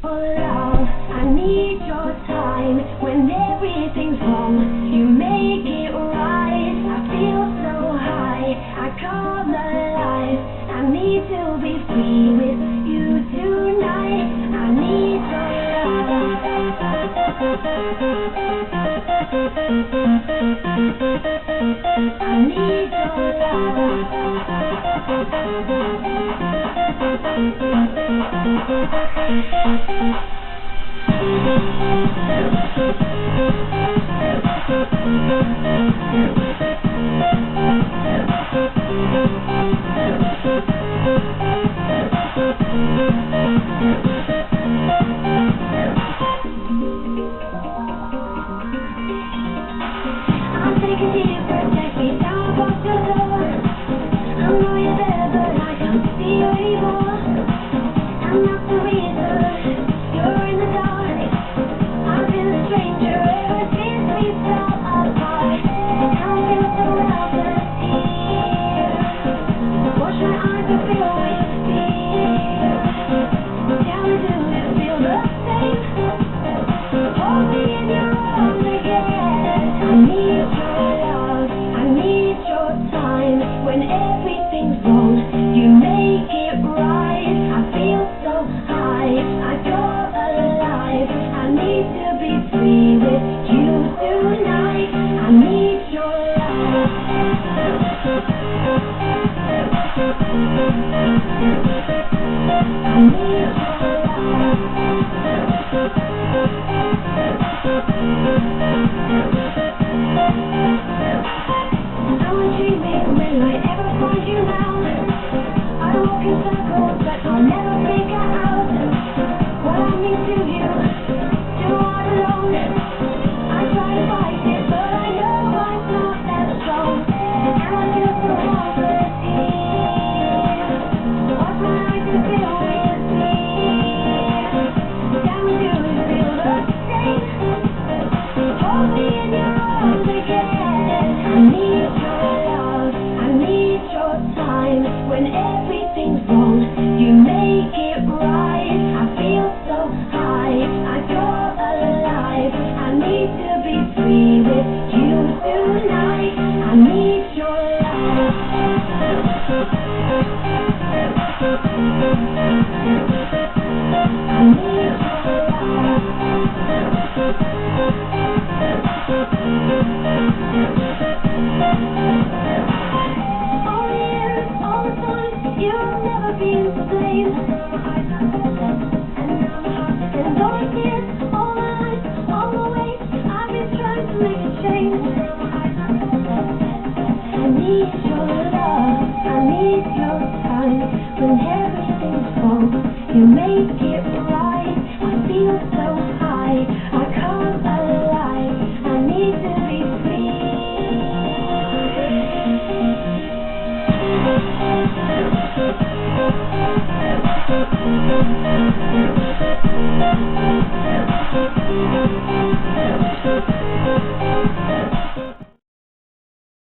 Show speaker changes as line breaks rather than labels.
Oh love, I need your time. When everything's wrong, you make it right. I feel so high, I come alive. I need to be free with you tonight. I need your love. I need your love. I'm taking deep breaths, take me down past your door. I know you're there, but I can't see you anymore. I'm not the reason you're in the dark. I've been a stranger ever since we fell apart. Now I feel so helpless here. Wash my eyes and fill with tears. Tell me, do you feel the same? Hold me in your arms again. I need your love, I need your time. When everything's wrong, you make it right. I feel so high, I go alive. I need to be free with you tonight. I need your love. I need your love. I'm dreaming, will I ever find you now? I walk in circles, but I'll never figure out what I mean to you. You're all alone. I try to fight it, but I know I'm not that strong. And I feel so helpless here. Watch my eyes and fill with tears. Tell me, do you feel the same? Hold me in your arms again. I need your love, I need your time. When everything's wrong, you make it right. I feel so high, I go alive. I need to be free with you tonight. I need your love. I need your love. All the years, all the time, you've never been to blame. And all the tears, all the nights, all the ways I've been trying to make a change. I need your love, I need your time. When everything's wrong, you make it right. I feel so high, I come alive. I need to be free. I